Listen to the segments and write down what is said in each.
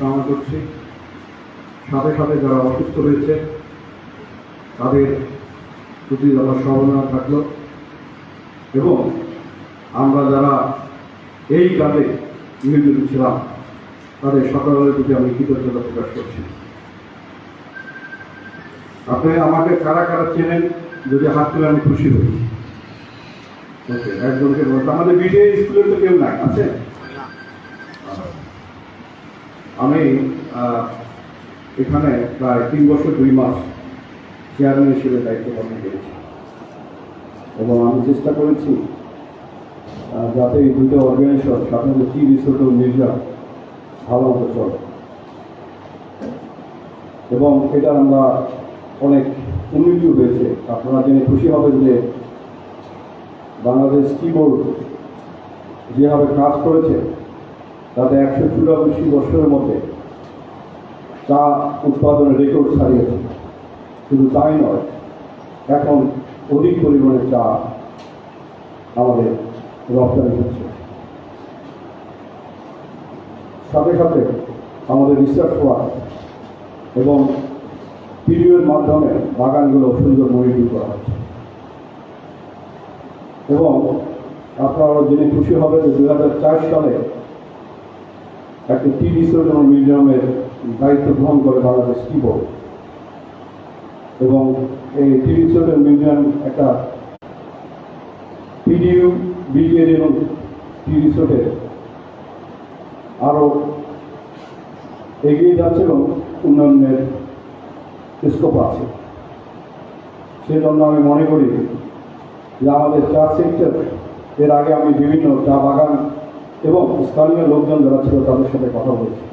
কামনা করছি। সাথে সাথে যারা অসুস্থ রয়েছে তাদের প্রতি আমার সহমত থাকলো এবং আমরা যারা এই কাজে নিয়োজিত ছিলাম তাদের সকলের প্রতি আমি কৃতজ্ঞতা প্রকাশ করছি। আপনি আমাকে কারা কারা চেনেন যদি হাত তুলে আমি খুশি হই। ওকে, একজনকে বলতে আমাদের বিডিএ স্কুলের তো কেউ নাই আছে। আমি এখানে প্রায় 3 বছর 2 মাস চেয়ারম্যান হিসেবে দায়িত্ব পালন করেছি এবং আমি চেষ্টা করেছি যাতে এই দুটো অর্গানাইজেশন সাধারণত টি রিসোর্ট ও মিউজিয়াম ভালো মতো চলে এবং এটা আমরা অনেক উন্নতিও হয়েছে। আপনারা জেনে খুশি হবেন যে বাংলাদেশ টি বোর্ড যেভাবে কাজ করেছে তাতে 184 বছরের মধ্যে চা উৎপাদনের রেকর্ড ছাড়িয়েছে। শুধু তাই নয়, এখন অধিক পরিমাণে চা আমাদের রপ্তানি হচ্ছে। সাথে সাথে আমাদের রিসার্চ ওয়ার্ক এবং পিডিওর মাধ্যমে বাগানগুলো সুন্দর মনিটরিং করা হচ্ছে এবং আপনারা জেনে খুশি হবে যে 2004 সালে একটা টি রিসোর্ট এবং মিউজিয়ামের দায়িত্ব গ্রহণ করে বাংলাদেশ টি বোর্ড এবং এই টি রিসোর্ট এবং মিউজিয়াম একটা পিডিইউ বিডিএর এবং টি রিসোর্টের আরও এগিয়ে যাচ্ছে এবং উন্নয়নের স্কোপ আছে। সেজন্য আমি মনে করি যে আমাদের চা সেক্টর এর আগে আমি বিভিন্ন চা বাগান এবং স্থানীয় লোকজন যারা ছিল তাদের সাথে কথা বলছি।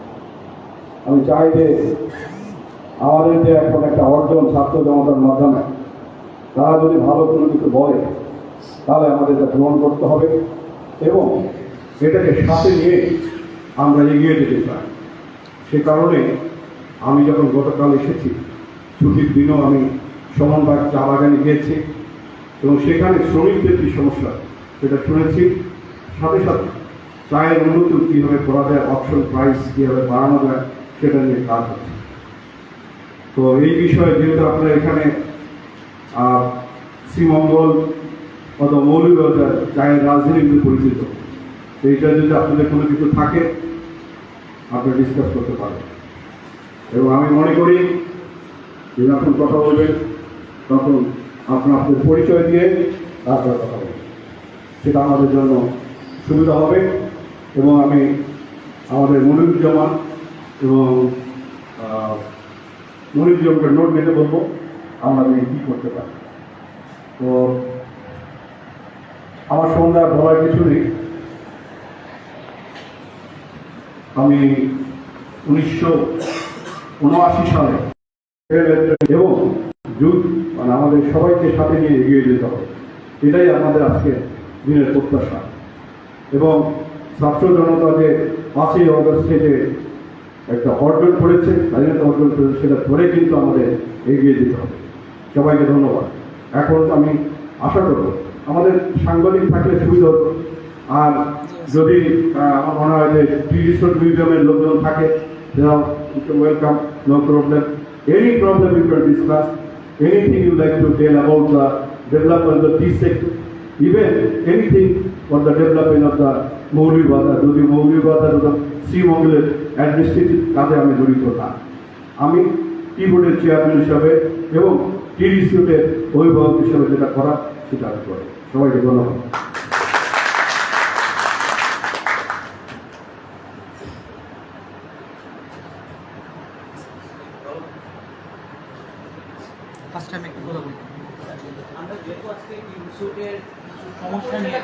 আমি চাই যে আমাদের যে এখন একটা অর্জন ছাত্র জনতার মাধ্যমে তারা যদি ভালো কোনো কিছু বলে তাহলে আমাদের এটা গ্রহণ করতে হবে এবং এটাকে সাথে নিয়ে আমরা এগিয়ে যেতে চাই। সে কারণে আমি যখন গতকাল এসেছি ছুটির দিনও আমি সমানবাগ চা বাগানে গিয়েছি এবং সেখানে শ্রমিকদের যে সমস্যা সেটা শুনেছি। সাথে সাথে চায়ের উন্নতি কীভাবে করা যায়, অপশন প্রাইস কীভাবে বাড়ানো যায় সেটা নিয়ে কাজ হচ্ছে। তো এই বিষয়ে যেহেতু আপনারা এখানে শ্রীমঙ্গল অথবা মৌলভীবাজার চায়ের রাজধানী পরিচিত, সেইটা যদি আপনাদের কোনো কিছু থাকে আপনি ডিসকাস করতে পারেন এবং আমি মনে করি যে যখন কথা বলবেন তখন আপনাদের পরিচয় দিয়ে তারপরে কথা বলবেন, সেটা আমাদের জন্য সুবিধা হবে এবং আমি আমাদের মনিরুজ্জামান এবং মনিরুজ্জামানকে নোট নিতে বলবো আমরা কী করতে পারি। তো আমার সন্ধ্যা বলার কিছু নেই। আমি 1979 সালে এবং যুগ মানে আমাদের সবাইকে সাথে নিয়ে এগিয়ে যেতে হবে, এটাই আমাদের আজকে দিনের প্রত্যাশা এবং ছাত্র জনতা যে 5ই অগস্টে যে একটা অর্জন করেছে, স্বাধীনতা অর্জন করেছে, সেটা ধরে কিন্তু আমাদের এগিয়ে যেতে হবে। সবাইকে ধন্যবাদ। এখন আমি আশা করব আমাদের সাংবাদিক থাকলে সুবিধা হতো, আর যদি আমার মনে হয় যে টি রিসোর্ট মিউজিয়ামের লোকজন থাকে welcome, no problem. Any problem you can discuss, anything you like to tell about the development of the tea sector, even anything for the development of the Moulvibazar, যদি মৌলভীবাজার বা শ্রীমঙ্গলের অ্যাডমিনিস্ট্রেটিভ কাজে আমি জড়িত না, আমি টি বোর্ডের চেয়ারম্যান হিসাবে এবং টি রিসোর্টের অভিভাবক হিসাবে যেটা করা সেটা আমি করি। সবাইকে ধন্যবাদ। আমরা যেহেতু আজকে ইনস্টিটিউটের সমস্যা নিয়ে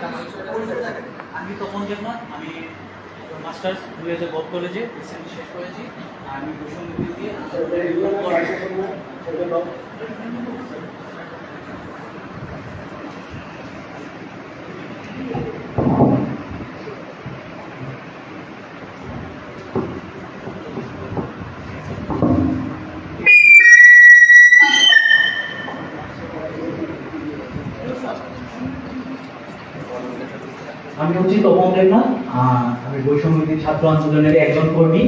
আমি তখন যখন আমি মাস্টার্স 2012 কলেজে রিসেন্টলি শেষ করেছি, আমি প্রসঙ্গিত দিয়ে আমি হচ্ছি তপন দেবনাথ। আমি বৈষম্য ছাত্র আন্দোলনের একজন কর্মী।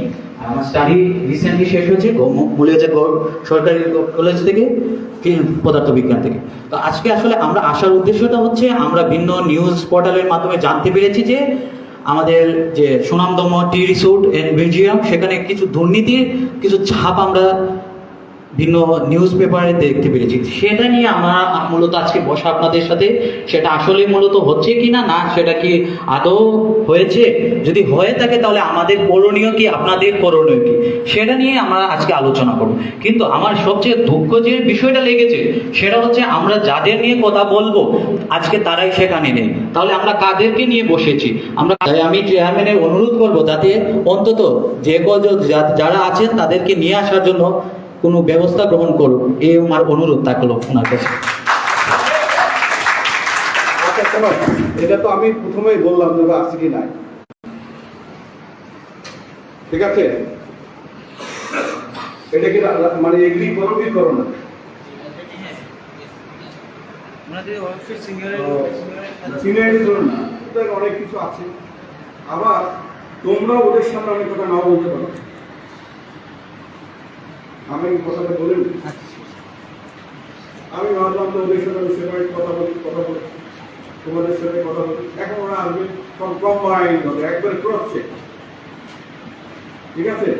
আমার স্টাডি রিসেন্টলি শেষ হয়েছে মুলিয়াজার সরকারি কলেজ থেকে পদার্থবিজ্ঞান থেকে। তো আজকে আসলে আমরা আসার উদ্দেশ্যটা হচ্ছে আমরা ভিন্ন নিউজ পোর্টালের মাধ্যমে জানতে পেরেছি যে আমাদের যে সুনামধন্য টি রিসোর্ট এন্ড মিউজিয়াম সেখানে কিছু দুর্নীতির কিছু ছাপ আমরা ভিন্ন নিউজ পেপারে দেখতে পেরেছি। সেটা নিয়ে আমরা মূলত আজকে বসা আপনাদের সাথে, সেটা আসলে মূলত হচ্ছে কি না, সেটা কি আদৌ হয়েছে, যদি হয়ে থাকে তাহলে আমাদের করণীয় কি, আপনাদের করণীয় কি, সেটা নিয়ে আমরা আজকে আলোচনা করব। কিন্তু আমার সবচেয়ে দুঃখ যে বিষয়টা লেগেছে সেটা হচ্ছে আমরা যাদের নিয়ে কথা বলবো আজকে তারাই সেখানে নেই। তাহলে আমরা কাদেরকে নিয়ে বসেছি? আমি চেয়ারম্যানের অনুরোধ করব যাতে অন্তত যে কজন যারা আছেন তাদেরকে নিয়ে আসার জন্য কোনো ব্যবস্থা গ্রহণ করুন, এই আমার অনুরোধ থাকলো ওনার কাছে। আচ্ছা শোনো, এটা তো আমি প্রথমেই বললাম যে আসছে কি নাই, ঠিক আছে? এটা কি মানে এগ্রি করো কি করো না? সিনিয়রিটি ধরুন না, ওদের অনেক কিছু আছে। আবার তোমরা ওদের সামনে অনেক কথা নাও বলতে পারো। আমি কথাটা বলেন, আমি ভাবলাম যে ওদের সাথে আমি সেপারেট কথা বলি, তোমাদের সাথে কথা বলি। এখন ওরা আসবে সব কম্বাইন হবে, একবার ক্রসছে, ঠিক আছে?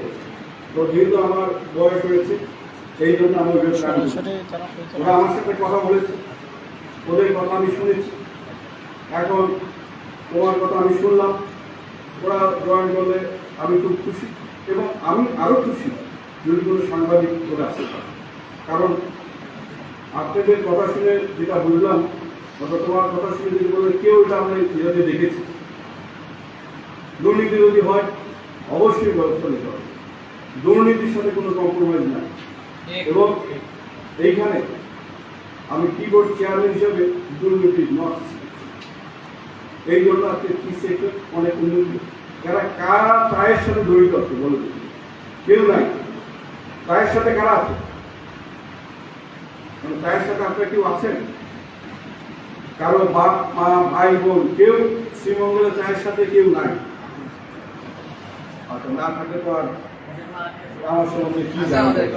তো যেহেতু আমার বয়স হয়েছে সেই জন্য আমি ওরা আমার সাথে কথা বলেছে, ওদের কথা আমি শুনেছি। এখন তোমার কথা আমি শুনলাম, ওরা জয়েন করলে আমি খুব খুশি, এবং আমি আরও খুশি যদি কোনো সাংবাদিক ওরা আসে। কারণ আপনাদের কথা শুনে যেটা বুঝলাম, অর্থাৎ তোমার কথা শুনে যদি বলে কেউ এটা আমরা এভাবে দেখেছি, দুর্নীতি যদি হয় অবশ্যই ব্যবস্থা নিতে হবে। দুর্নীতির সাথে কোনো কম্প্রোমাইজ নাই। এবং এইখানে আমি কিবোর্ড চেয়ারম্যান হিসেবে দুর্নীতি নট, এই জন্য আজকে কি সেক্টর অনেক উন্নতি। কারা চায়ের সাথে জড়িত আছে বলে কেউ নাই। চায়ের সাথে কারা আছে? চায়ের সাথে আপনার কেউ আছেন? কারো বাপ মা ভাই বোন কেউ শ্রীমঙ্গলের চায়ের সাথে কেউ নাই? না থাকলে তো আর আমার সম্বন্ধে কি জানা যায়?